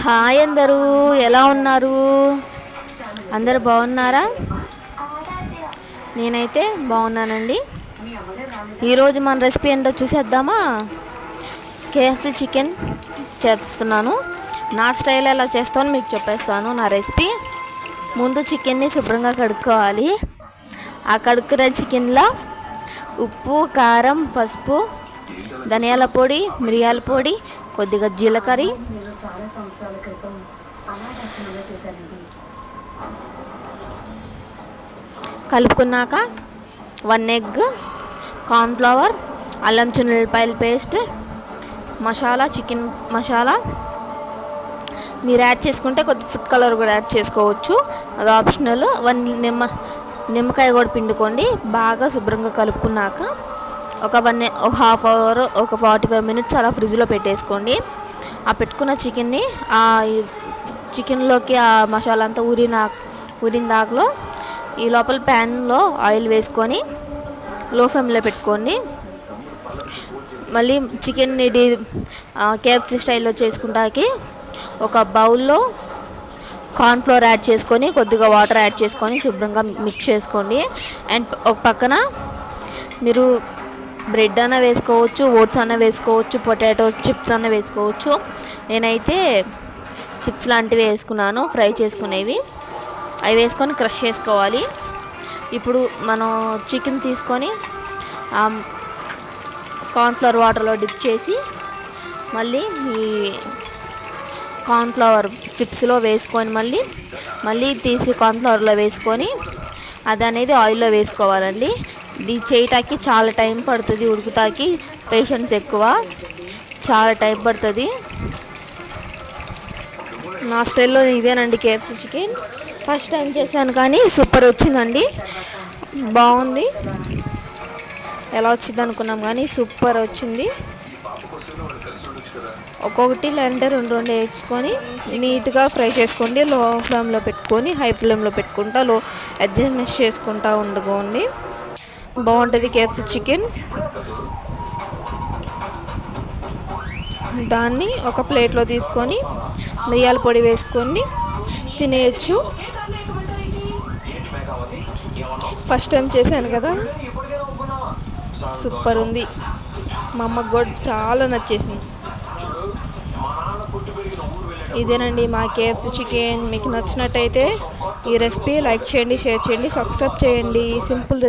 Hi అందరూ, ఎలా ఉన్నారు? అందరూ బాగున్నారా? నేనైతే బాగున్నానండి. ఈరోజు మన రెసిపీ ఏంటో చూసేద్దామా? కేఎఫ్సి చికెన్ చేస్తున్నాను. నా స్టైల్ ఎలా చేస్తానో మీకు చెప్పేస్తాను. నా రెసిపీ: ముందు చికెన్ని శుభ్రంగా కడుక్కోవాలి. ఆ కడుక్కున్న చికెన్లో ఉప్పు, కారం, పసుపు, ధనియాల పొడి, మిరియాల పొడి, కొద్దిగా జీలకర్ర కలుపుకున్నాక 1 ఎగ్, కార్న్ఫ్లవర్, అల్లం వెల్లుల్లిపాయల పేస్ట్, మసాలా, చికెన్ మసాలా మీరు యాడ్ చేసుకుంటే కొద్ది ఫుడ్ కలర్ కూడా యాడ్ చేసుకోవచ్చు, అది ఆప్షనల్. 1 నిమ్మకాయ కూడా పిండుకోండి. బాగా శుభ్రంగా కలుపుకున్నాక ఒక హాఫ్ అవర్, ఒక 45 మినిట్స్ అలా ఫ్రిడ్జ్లో పెట్టేసుకోండి. ఆ పెట్టుకున్న చికెన్ని ఆ చికెన్లోకి ఆ మసాలా అంతా ఊరిన దాకలో ఈ లోపల ప్యాన్లో ఆయిల్ వేసుకొని లో ఫ్లేమ్లో పెట్టుకోండి. మళ్ళీ చికెన్ని కేఎఫ్సి స్టైల్లో చేసుకుంటాకి ఒక బౌల్లో కార్న్ఫ్లోర్ యాడ్ చేసుకొని కొద్దిగా వాటర్ యాడ్ చేసుకొని శుభ్రంగా మిక్స్ చేసుకోండి. అండ్ ఒక పక్కన మీరు బ్రెడ్ అన్న వేసుకోవచ్చు, ఓట్స్ అన్న వేసుకోవచ్చు, పొటాటో చిప్స్ అన్న వేసుకోవచ్చు. నేనైతే చిప్స్ లాంటివి వేసుకున్నాను, ఫ్రై చేసుకునేవి. అవి వేసుకొని క్రష్ చేసుకోవాలి. ఇప్పుడు మనం చికెన్ తీసుకొని కార్న్ఫ్లవర్ వాటర్లో డిప్ చేసి మళ్ళీ ఈ కార్న్ఫ్లవర్ చిప్స్లో వేసుకొని మళ్ళీ తీసి కార్న్ఫ్లవర్లో వేసుకొని అది అనేది ఆయిల్లో వేసుకోవాలండి. ఇది చేయటానికి చాలా టైం పడుతుంది, ఉడుకుతాకి పేషెన్స్ ఎక్కువ, చాలా టైం పడుతుంది. నా స్టైల్లో ఇదేనండి కేఎఫ్సి చికెన్. ఫస్ట్ టైం చేశాను కానీ సూపర్ వచ్చిందండి, బాగుంది. ఎలా వచ్చింది అనుకున్నాం కానీ సూపర్ వచ్చింది. ఒక్కొక్కటి లేదంటే 2 వేసుకొని నీట్గా ఫ్రై చేసుకోండి. లో ఫ్లేమ్లో పెట్టుకొని హై ఫ్లేమ్లో పెట్టుకుంటా అడ్జస్ట్ చేసుకుంటూ ఉండుకోండి. బాగుంటుంది కేఎఫ్సి చికెన్. దాన్ని ఒక ప్లేట్లో తీసుకొని మిరియాల పొడి వేసుకొని తినేయచ్చు. ఫస్ట్ టైం చేశాను కదా, సూపర్ ఉంది. మా అమ్మకు కూడా చాలా నచ్చేసింది. ఇదేనండి మా కేఎఫ్సి చికెన్. మీకు నచ్చినట్టయితే ఈ రెసిపీ లైక్ చేయండి, షేర్ చేయండి, సబ్స్క్రైబ్ చేయండి. Simple recipe.